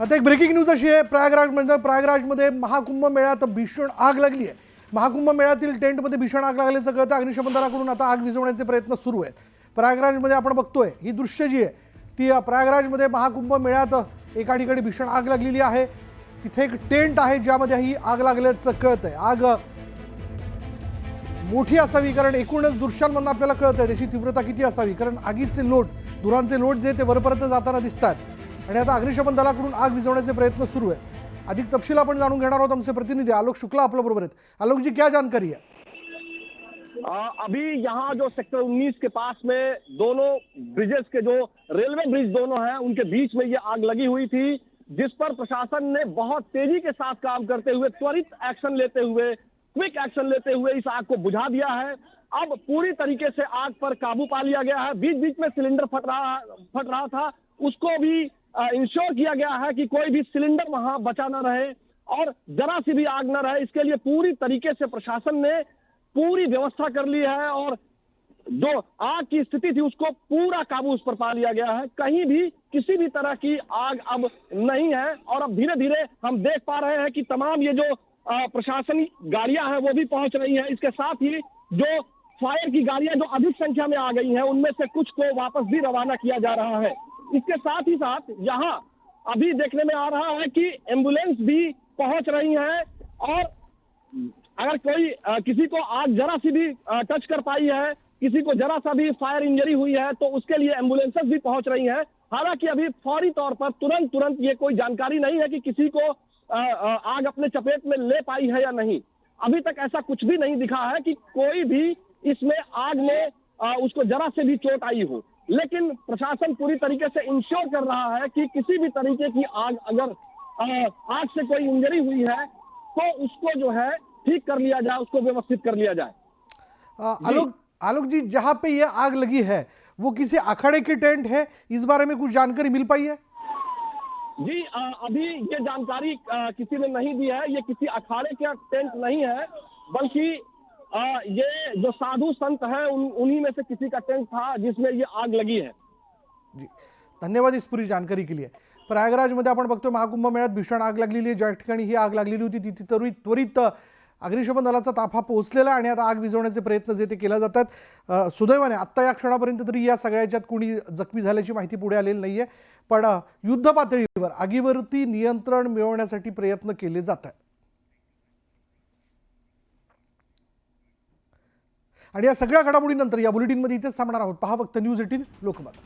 आता एक breaking news अशी आहे, प्रयागराजमध्ये महाकुंभ मेळ्यात भीषण आग लागली आहे। महाकुंभ मेळ्यातील टेंटमध्ये भीषण आग लागल्याचं कळतं। अग्निशमन दलाकडून आता आग विझवण्याचे प्रयत्न सुरू आहेत। प्रयागराजमध्ये आपण बघतोय ही दृश्य जी आहे ती प्रयागराजमध्ये महाकुंभ मेळ्यात एका ठिकाणी भीषण आग लागलेली आहे। तिथे एक टेंट आहे ज्यामध्ये ही आग लागल्याचं कळतंय। आग मोठी असावी कारण एकूणच दृश्यांमधून आपल्याला कळतंय त्याची तीव्रता किती असावी, कारण आगीचे लोट धुरांचे लोट जे ते वरपर्यंत जाताना दिसतात आणि आता अग्निशमन दलाकडून आग विझवण्याचे प्रयत्न सुरू आहेत। अधिक तपशील आपण जाणून घेणार आहोत। आमचे प्रतिनिधी आलोक शुक्ला आपल्या बरोबर आहेत। आलोक जी, क्या जानकारी है? अभी यहाँ जो सेक्टर 19 के पास में दोनों ब्रिजेस के जो रेलवे ब्रिज दोनों हैं उनके बीच में ये आग लगी हुई थी, जिस पर प्रशासन ने बहुत तेजी के साथ काम करते हुए त्वरित एक्शन लेते हुए क्विक एक्शन लेते हुए इस आग को बुझा दिया है। अब पूरी तरीके से आग पर काबू पा लिया गया है। बीच बीच में सिलेंडर फट रहा था, उसको भी इंश्योर किया गया है कि कोई भी सिलेंडर वहां बचा न रहे और जरा सी भी आग न रहे। इसके लिए पूरी तरीके से प्रशासन ने पूरी व्यवस्था कर ली है और जो आग की स्थिति थी उसको पूरा काबू उस पर पा लिया गया है। कहीं भी किसी भी तरह की आग अब नहीं है और अब धीरे धीरे हम देख पा रहे हैं कि तमाम ये जो प्रशासनिक गाड़ियां हैं वो भी पहुंच रही हैं। इसके साथ ही जो फायर की गाड़ियां जो अधिक संख्या में आ गई हैं उनमें से कुछ को वापस भी रवाना किया जा रहा है। इसके साथ ही साथ यहाँ अभी देखने में आ रहा है कि एम्बुलेंस भी पहुंच रही है और अगर कोई किसी को आग जरा सी भी टच कर पाई है, किसी को जरा सा भी फायर इंजरी हुई है तो उसके लिए एम्बुलेंसेस भी पहुंच रही हैं। हालांकि अभी फौरी तौर पर तुरंत ये कोई जानकारी नहीं है कि किसी को आग अपने चपेट में ले पाई है या नहीं। अभी तक ऐसा कुछ भी नहीं दिखा है कि कोई भी इसमें आग में उसको जरा से भी चोट आई हो, लेकिन प्रशासन पूरी तरीके से इंश्योर कर रहा है कि किसी भी तरीके की आग अगर आग से कोई इंजरी हुई है तो उसको जो है ठीक कर लिया जाए, उसको व्यवस्थित कर लिया जाए। आलोक जी, जहां पे ये आग लगी है वो किसी अखाड़े की टेंट है, इस बारे में कुछ जानकारी मिल पाई है? जी, अभी ये जानकारी किसी ने नहीं दी है। ये किसी अखाड़े का टेंट नहीं है, बल्कि ये जो साधु संत है उन्हीं में से किसी का टेंट था जिसमें ये आग लगी है। जी, धन्यवाद इस पूरी जानकारी के लिए। प्रयागराजमध्ये आपण बघतो महाकुंभ मेळ्यात भीषण आग लागलेली आहे। ज्या ठिकाणी ही आग लागलेली होती तिथे त्वरित अग्निशमन दलाचा ताफा पोहोचलेला आणि आता आग विझवण्याचे प्रयत्न जे ते केले जातात। सुदैवाने आत्ता या क्षणापर्यंत तरी या सगळ्याच्यात कोणी जखमी झाल्याची माहिती पुढे आलेली नाहीये, पण युद्ध पातळीवर आगीवरती नियंत्रण मिळवण्यासाठी प्रयत्न केले जातात। आणि या सगळ्या घडामोडीनंतर या बुलेटिनमध्ये इथेच थांबणार आहोत। पहा फक्त न्यूज 18 लोकमत।